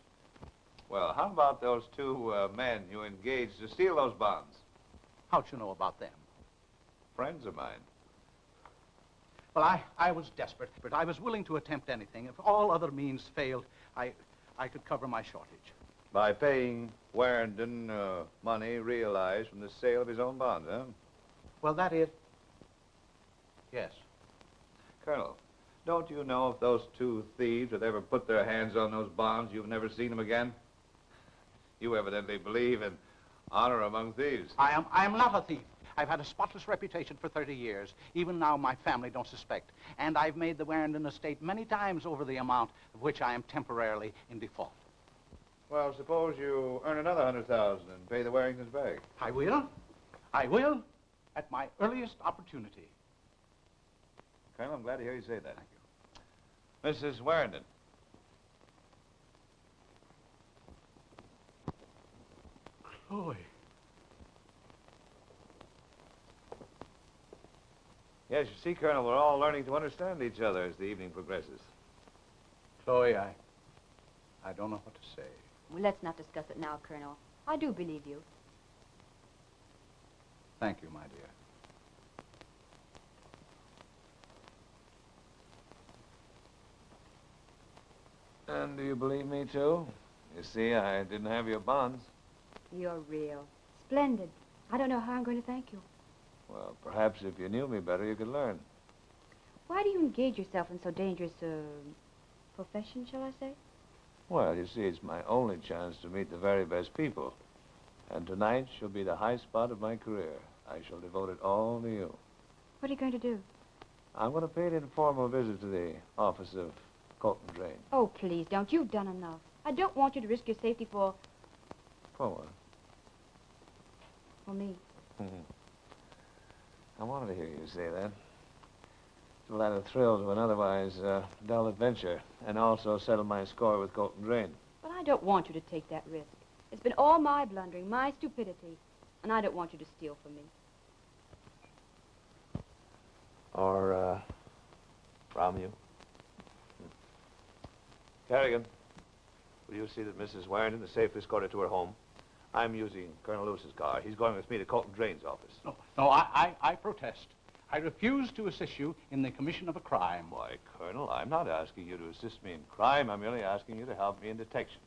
Well, how about those two men you engaged to steal those bonds? How'd you know about them? Friends of mine. Well, I was desperate, but I was willing to attempt anything. If all other means failed, I could cover my shortage. By paying Werrenden money realized from the sale of his own bonds, huh? Well, that is... Yes. Colonel, don't you know if those two thieves have ever put their hands on those bonds, you've never seen them again? You evidently believe in honor among thieves. I am not a thief. I've had a spotless reputation for 30 years. Even now, my family don't suspect. And I've made the Werrenden estate many times over the amount of which I am temporarily in default. Well, suppose you earn another $100,000 and pay the Warringtons back. I will, at my earliest opportunity. Colonel, I'm glad to hear you say that. Thank you. Mrs. Werrenden. Chloe. Yes, you see, Colonel, we're all learning to understand each other as the evening progresses. Chloe, I don't know what to say. Well, let's not discuss it now, Colonel. I do believe you. Thank you, my dear. And do you believe me, too? You see, I didn't have your bonds. You're real. Splendid. I don't know how I'm going to thank you. Well, perhaps if you knew me better, you could learn. Why do you engage yourself in so dangerous a profession, shall I say? Well, you see, it's my only chance to meet the very best people. And tonight shall be the high spot of my career. I shall devote it all to you. What are you going to do? I'm going to pay an informal visit to the office of Colton Drain. Oh, please, don't. You've done enough. I don't want you to risk your safety for For me. what? I wanted to hear you say that. To add a thrill to an otherwise dull adventure, and also settle my score with Colton Drain. But I don't want you to take that risk. It's been all my blundering, my stupidity, and I don't want you to steal from me. Or, from you. Kerrigan, will you see that Mrs. Werrenden is safely escorted to her home? I'm using Colonel Lewis's car. He's going with me to Colton Drain's office. No, I protest. I refuse to assist you in the commission of a crime. Why, Colonel, I'm not asking you to assist me in crime. I'm merely asking you to help me in detection.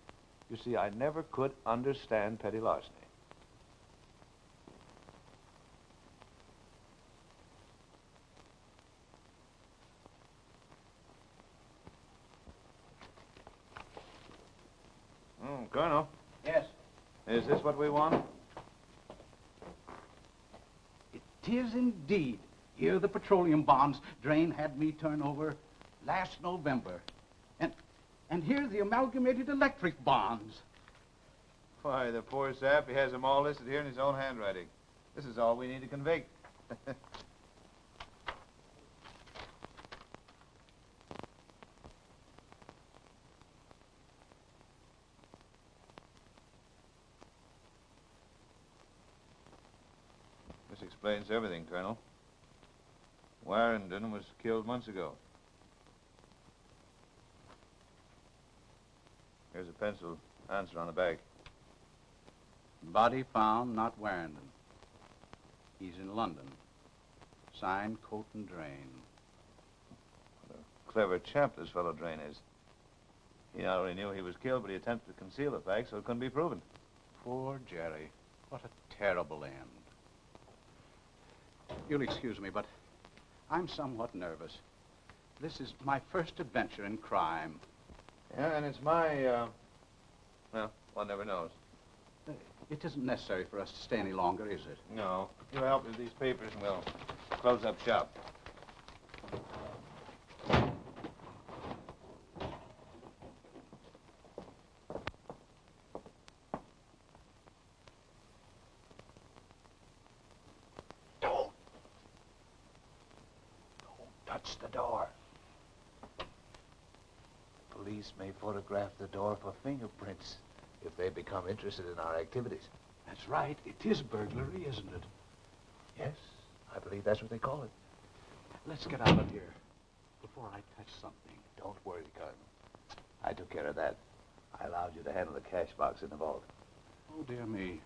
You see, I never could understand petty larceny. Colonel. Yes. Is this what we want? It is indeed. Here are the petroleum bonds Drain had me turn over last November. And here's the amalgamated electric bonds. Why, the poor sap, he has them all listed here in his own handwriting. This is all we need to convict. This explains everything, Colonel. Werrenden was killed months ago. Here's a pencil answer on the back. Body found, not Werrenden. He's in London. Signed, Colton Drain. What a clever chap this fellow Drain is. He not only knew he was killed, but he attempted to conceal the fact so it couldn't be proven. Poor Jerry. What a terrible end. You'll excuse me, but I'm somewhat nervous. This is my first adventure in crime. Yeah, and it's my, well, one never knows. It isn't necessary for us to stay any longer, is it? No. You help me with these papers and we'll close up shop. Don't touch the door. Police may photograph the door for fingerprints if they become interested in our activities. That's right. It is burglary, isn't it? Yes, I believe that's what they call it. Let's get out of here before I touch something. Don't worry, Cardinal. I took care of that. I allowed you to handle the cash box in the vault. Oh, dear me.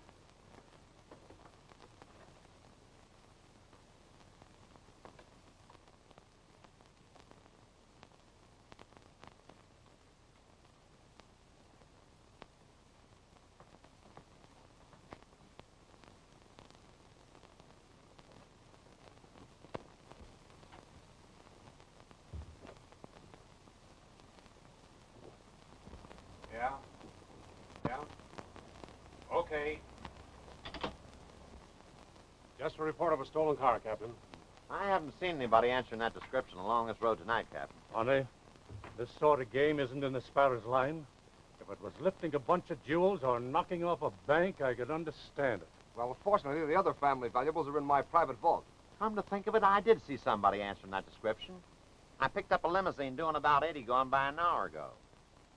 Yeah? Okay. Just a report of a stolen car, Captain. I haven't seen anybody answering that description along this road tonight, Captain. Honey, this sort of game isn't in the Sparrow's line. If it was lifting a bunch of jewels or knocking off a bank, I could understand it. Well, fortunately, the other family valuables are in my private vault. Come to think of it, I did see somebody answering that description. I picked up a limousine doing about 80 going by an hour ago.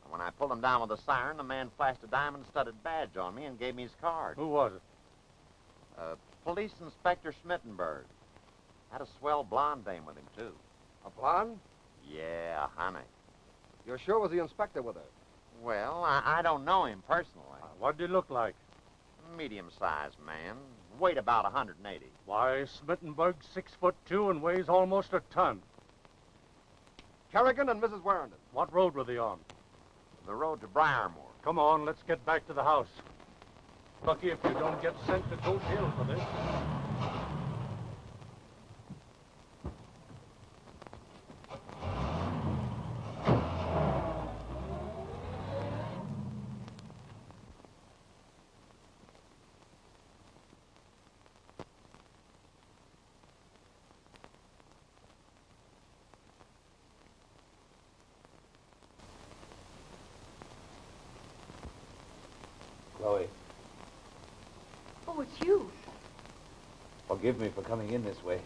And when I pulled him down with a siren, the man flashed a diamond-studded badge on me and gave me his card. Who was it? Police Inspector Schmittenberg. Had a swell blonde dame with him, too. A blonde? Yeah, honey. You're sure was the inspector with her? Well, I don't know him personally. What did he look like? Medium-sized man. Weighed about 180. Why, Smittenberg's 6'2" and weighs almost a ton. Kerrigan and Mrs. Werrenden. What road were they on? The road to Briarmore. Come on, let's get back to the house. Lucky if you don't get sent to Goat Hill for this. Chloe. Oh, it's you. Forgive me for coming in this way.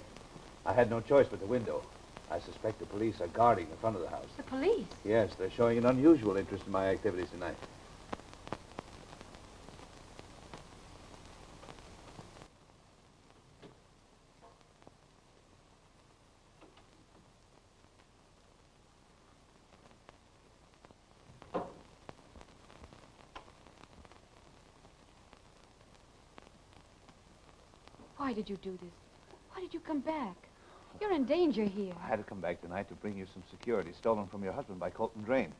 I had no choice but the window. I suspect the police are guarding the front of the house. The police? Yes, they're showing an unusual interest in my activities tonight. Why did you do this? Why did you come back? You're in danger here. I had to come back tonight to bring you some security stolen from your husband by Colton Drain,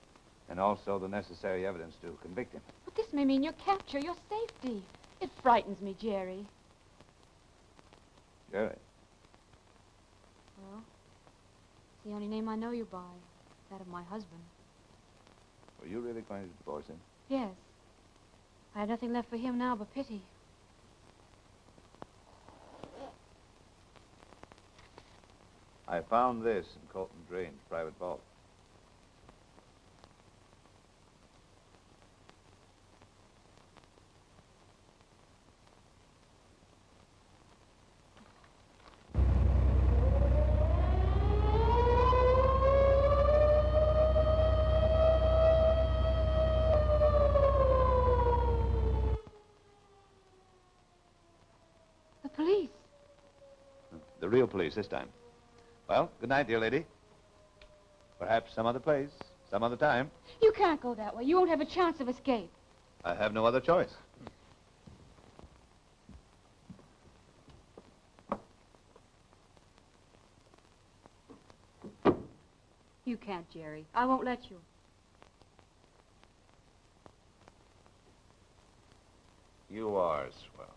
and also the necessary evidence to convict him. But this may mean your capture, your safety. It frightens me, Jerry. Jerry. Well, it's the only name I know you by. That of my husband. Were you really going to divorce him? Yes. I have nothing left for him now but pity. I found this in Colton Drain's private vault. The police. The real police this time. Well, good night, dear lady. Perhaps some other place, some other time. You can't go that way. You won't have a chance of escape. I have no other choice. You can't, Jerry. I won't let you. You are swell.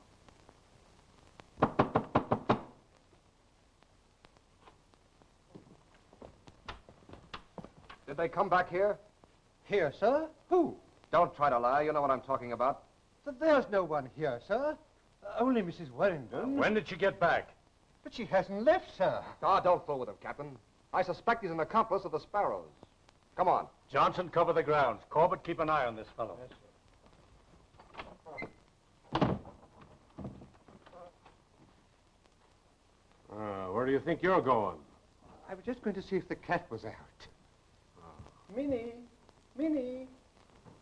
Did they come back here? Here, sir? Who? Don't try to lie. You know what I'm talking about. There's no one here, sir. Only Mrs. Werrenden. When did she get back? But she hasn't left, sir. Ah, don't fool with him, Captain. I suspect he's an accomplice of the Sparrows. Come on. Johnson, cover the grounds. Corbett, keep an eye on this fellow. Where do you think you're going? I was just going to see if the cat was out. Minnie, Minnie,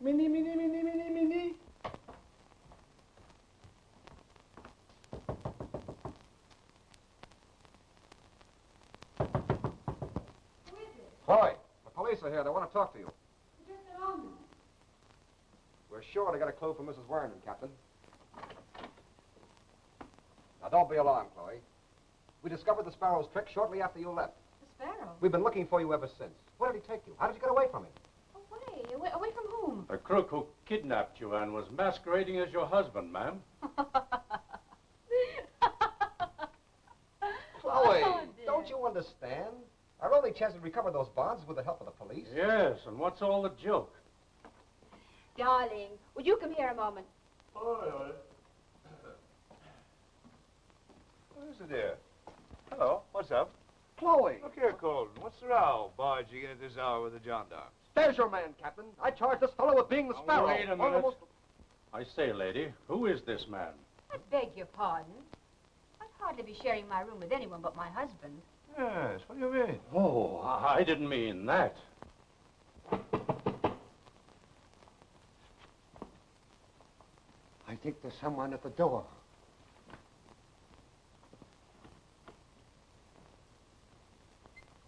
Minnie, Minnie, Minnie, Minnie, Minnie. Chloe, the police are here. They want to talk to you. Just a moment. We're sure they got a clue from Mrs. Werrenden, Captain. Now, don't be alarmed, Chloe. We discovered the Sparrow's trick shortly after you left. The Sparrow? We've been looking for you ever since. Where did he take you? How did you get away from him? Away from whom? The crook who kidnapped you and was masquerading as your husband, ma'am. Chloe, Oh, dear. don't you understand? Our only chance to recover those bonds is with the help of the police. Yes, and what's all the joke? Darling, would you come here a moment? Who is it, dear? Hello, what's up? Chloe, Look here, Colton. What's the row? Barging in at this hour with the gendarmes. there's your man, Captain. I charge this fellow with being the Sparrow. Wait a One of the minute. most- I say, lady, who is this man? I beg your pardon. I'd hardly be sharing my room with anyone but my husband. Yes, what do you mean? Oh, I didn't mean that. I think there's someone at the door.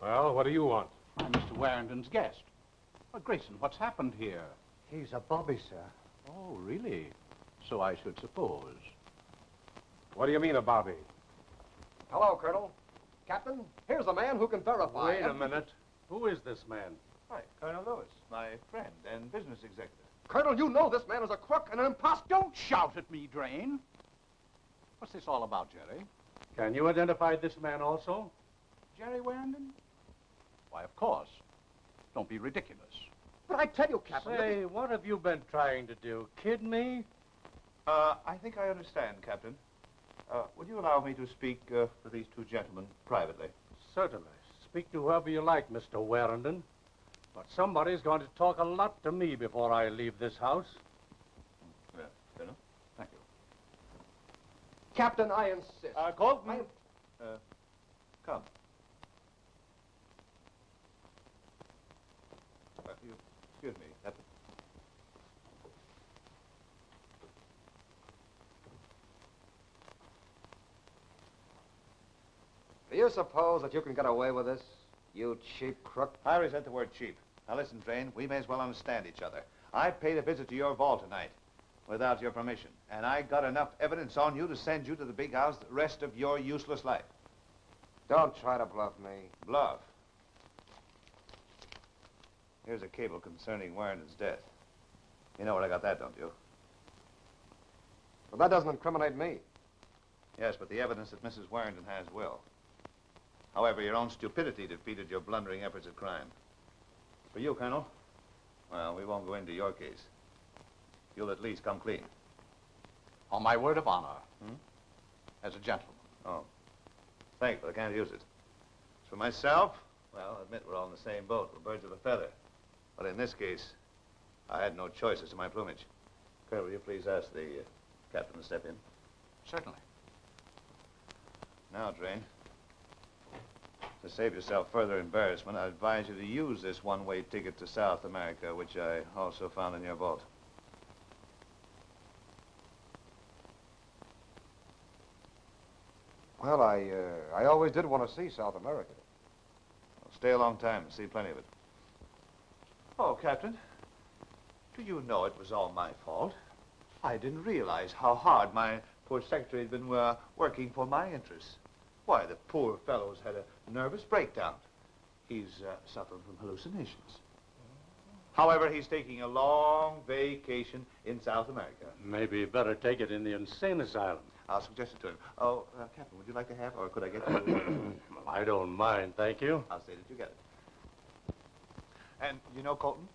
Well, what do you want? I'm Mr. Werrenden's guest. Well, Greyson, what's happened here? He's a bobby, sir. Oh, really? So I should suppose. What do you mean, a bobby? Hello, Colonel. Captain, here's a man who can verify. Wait a minute. Who is this man? Hi, Colonel Lewis, my friend and business executive. Colonel, you know this man is a crook and an impostor. Don't shout at me, Drain. What's this all about, Jerry? Can you identify this man also? Jerry Werrenden? Why, of course. Don't be ridiculous. But I tell you, Captain. Say, what have you been trying to do? Kid me? I think I understand, Captain. Would you allow me to speak to these two gentlemen privately? Certainly. Speak to whoever you like, Mr. Werrenden. But somebody's going to talk a lot to me before I leave this house. Good Captain, I insist. Colton. Come. Excuse me, Captain. Do you suppose that you can get away with this, you cheap crook? I resent the word cheap. Now listen, Drain, we may as well understand each other. I paid a visit to your vault tonight without your permission, and I got enough evidence on you to send you to the big house the rest of your useless life. Don't try to bluff me. Bluff. Here's a cable concerning Werrenden's death. You know where I got that, don't you? But that doesn't incriminate me. Yes, but the evidence that Mrs. Werrenden has will. However, your own stupidity defeated your blundering efforts at crime. For you, Colonel, well, we won't go into your case. You'll at least come clean. On my word of honor, as a gentleman. Oh. Thanks, but I can't use it. As for myself, well, I admit we're all in the same boat. We're birds of a feather. But in this case, I had no choice as to my plumage. Colonel, will you please ask the captain to step in? Certainly. Now, Drain, to save yourself further embarrassment, I advise you to use this one-way ticket to South America, which I also found in your vault. Well, I always did want to see South America. Well, stay a long time and see plenty of it. Oh, Captain, do you know it was all my fault? I didn't realize how hard my poor secretary had been working for my interests. Why, the poor fellow's had a nervous breakdown. He's suffering from hallucinations. However, he's taking a long vacation in South America. Maybe you better take it in the insane asylum. I'll suggest it to him. Oh, Captain, would you like to have, or could I get you? I don't mind, thank you. I'll say that you get it. And, you know, Colton,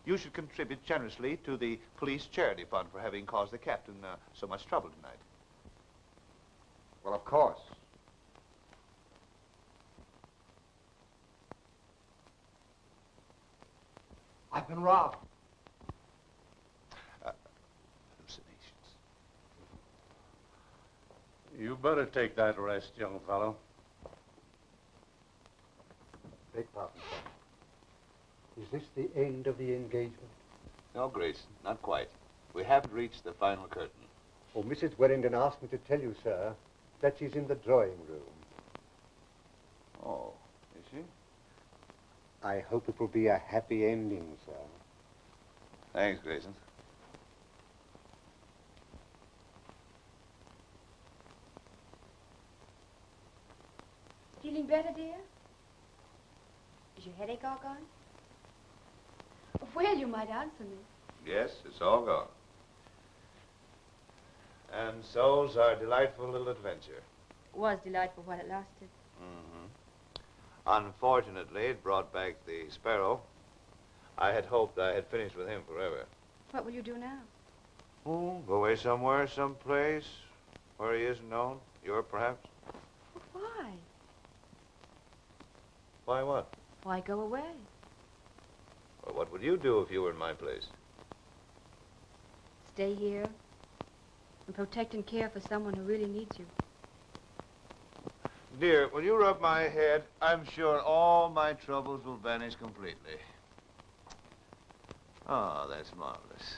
you should contribute generously to the police charity fund for having caused the captain so much trouble tonight. Well, of course. I've been robbed. Hallucinations. You better take that rest, young fellow. Beg pardon, sir. Is this the end of the engagement? No, Grayson, not quite. We haven't reached the final curtain. Oh, Mrs. Werrenden asked me to tell you, sir, that she's in the drawing room. Oh, is she? I hope it will be a happy ending, sir. Thanks, Grayson. Feeling better, dear? Is your headache all gone? Well, you might answer me. Yes, it's all gone. And so's our delightful little adventure. Was delightful while it lasted. Unfortunately, it brought back the Sparrow. I had hoped I had finished with him forever. What will you do now? Oh, go away somewhere, someplace where he isn't known. Europe, perhaps. Why? Why what? Why go away? Well, what would you do if you were in my place? Stay here and protect and care for someone who really needs you. Dear, will you rub my head? I'm sure all my troubles will vanish completely. Oh, that's marvelous.